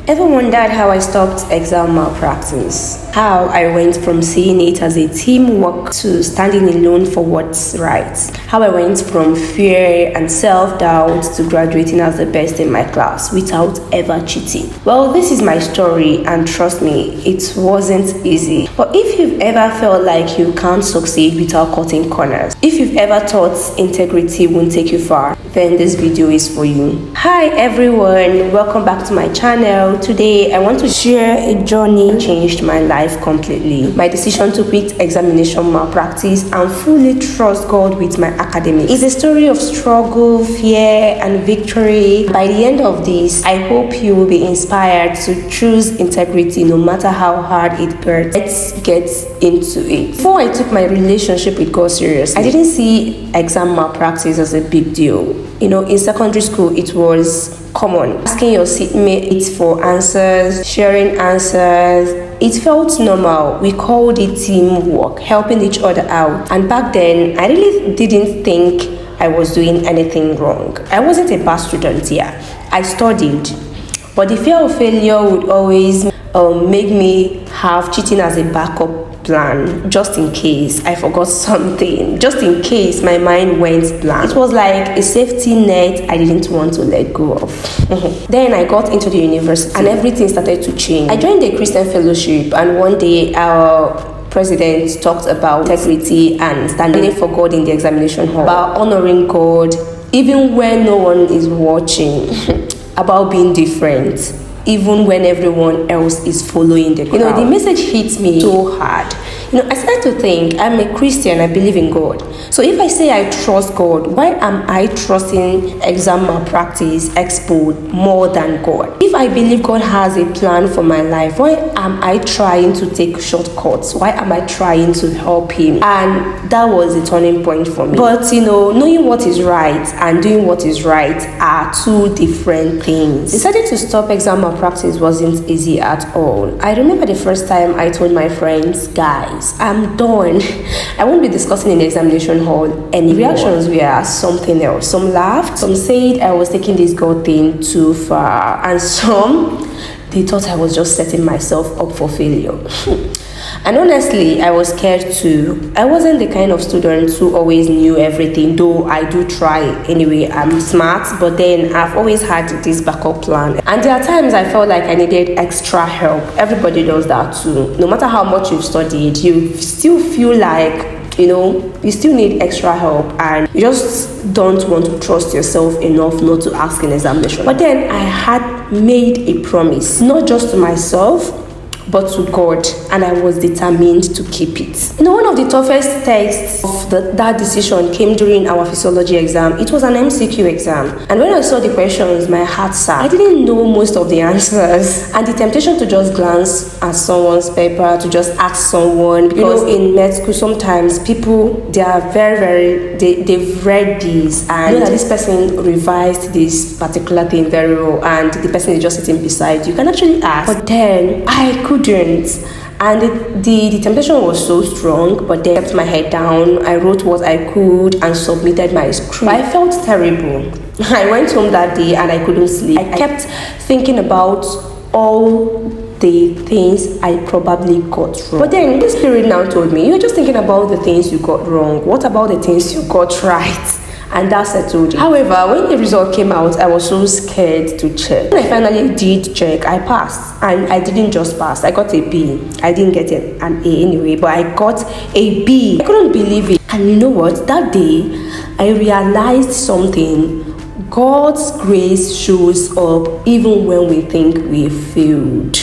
Ever wondered how I stopped exam malpractice? How I went from seeing it as a teamwork to standing alone for what's right? How I went from fear and self-doubt to graduating as the best in my class without ever cheating? Well, this is my story, and trust me, it wasn't easy. But if you've ever felt like you can't succeed without cutting corners, if you've ever thought integrity won't take you far, then this video is for you. Hi everyone, welcome back to my channel. Today I want to share a journey that changed my life completely. My decision to quit examination malpractice and fully trust God with my academics is a story of struggle, fear, and victory. By the end of this, I hope you will be inspired to choose integrity no matter how hard it gets. Let's get into it. Before I took my relationship with God seriously, I didn't see exam malpractice as a big deal. You know, in secondary school, it was common. Asking your seatmates for answers, sharing answers. It felt normal. We called it teamwork, helping each other out. And back then, I really didn't think I was doing anything wrong. I wasn't a bad student, yeah. I studied. But the fear of failure would always make me have cheating as a backup plan, just in case I forgot something, just in case my mind went blank. It was like a safety net I didn't want to let go of. Then I got into the university and everything started to change. I joined the Christian fellowship, and one day our president talked about integrity and standing for God in the examination hall, about honoring God even when no one is watching, about being different even when everyone else is following the crowd. You know, the message hits me so hard. You know, I started to think, I'm a Christian, I believe in God. So if I say I trust God, why am I trusting exam malpractice expo more than God? If I believe God has a plan for my life, why am I trying to take shortcuts? Why am I trying to help him? And that was a turning point for me. But you know, knowing what is right and doing what is right are two different things. Deciding to stop exam malpractice wasn't easy at all. I remember the first time I told my friends, guys, I'm done. I won't be discussing in the examination hall anymore. Reactions were something else. Some laughed, some said I was taking this God thing too far, and some, they thought I was just setting myself up for failure. And honestly, I was scared too. I wasn't the kind of student who always knew everything, though I do try anyway. I'm smart, but then I've always had this backup plan. And there are times I felt like I needed extra help. Everybody does that too. No matter how much you've studied, you still feel like, you know, you still need extra help, and you just don't want to trust yourself enough not to ask an examination. But then I had made a promise, not just to myself, but to God, and I was determined to keep it. You know, one of the toughest tests of that decision came during our physiology exam. It was an MCQ exam, and when I saw the questions, my heart sank. I didn't know most of the answers, and the temptation to just glance at someone's paper, to just ask someone, because in med school sometimes people, they are they've read this, and you know that this person revised this particular thing very well, and the person is just sitting beside you. You can actually ask, but then I couldn't. And the temptation was so strong, but then I kept my head down. I wrote what I could and submitted my script. I felt terrible. I went home that day and I couldn't sleep. I kept thinking about all the things I probably got wrong. But then the Spirit now told me, you're just thinking about the things you got wrong. What about the things you got right? And that settled it. However, when the result came out, I was so scared to check. When I finally did check, I passed. And I didn't just pass, I got a B. I didn't get an A anyway, but I got a B. I couldn't believe it. And you know what? That day, I realized something. God's grace shows up even when we think we failed.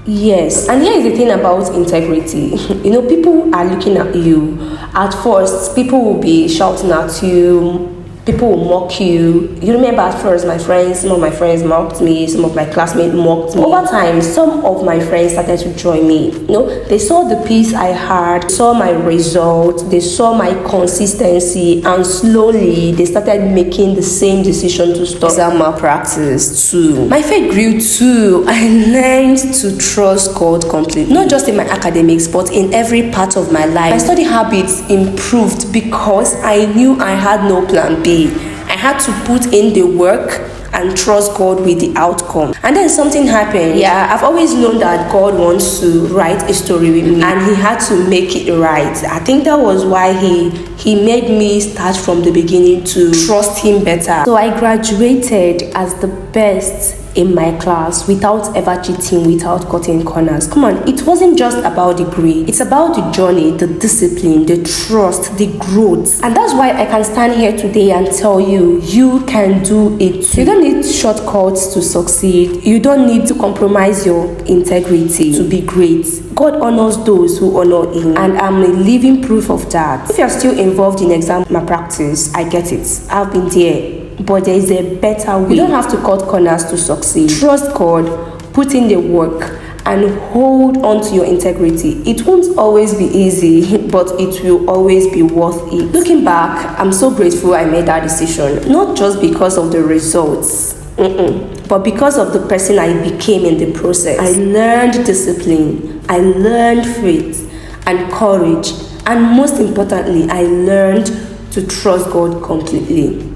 Yes, and here is the thing about integrity. You know, people are looking at you. At first, people will be shouting at you. People will mock you. You remember at first, some of my friends mocked me. Some of my classmates mocked me. Over time, some of my friends started to join me. You know, they saw the peace I had, saw my result, they saw my consistency, and slowly they started making the same decision to stop exam malpractice too. My faith grew too. I learned to trust God completely, not just in my academics, but in every part of my life. My study habits improved because I knew I had no plan B. I had to put in the work and trust God with the outcome. And then something happened. Yeah, I've always known that God wants to write a story with me, and he had to make it right. I think that was why he made me start from the beginning to trust him better. So I graduated as the best in my class without ever cheating, without cutting corners. Come on, it wasn't just about the grade. It's about the journey, the discipline, the trust, the growth. And that's why I can stand here today and tell you, you can do it too. You don't need shortcuts to succeed. You don't need to compromise your integrity to be great. God honors those who honor him, and I'm a living proof of that. If you're still involved in exam malpractice, I get it. I've been there. But there is a better way. You don't have to cut corners to succeed. Trust God, put in the work, and hold on to your integrity. It won't always be easy, but it will always be worth it. Looking back, I'm so grateful I made that decision. Not just because of the results, but because of the person I became in the process. I learned discipline, I learned faith and courage, and most importantly, I learned to trust God completely.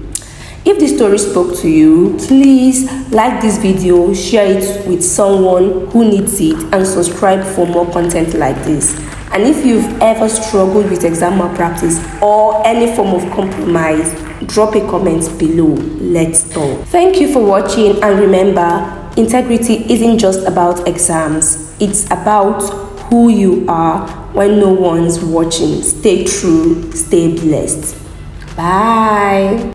If this story spoke to you, please like this video, share it with someone who needs it, and subscribe for more content like this. And if you've ever struggled with exam malpractice or any form of compromise, drop a comment below. Let's talk. Thank you for watching, and remember, integrity isn't just about exams. It's about who you are when no one's watching. Stay true, stay blessed. Bye.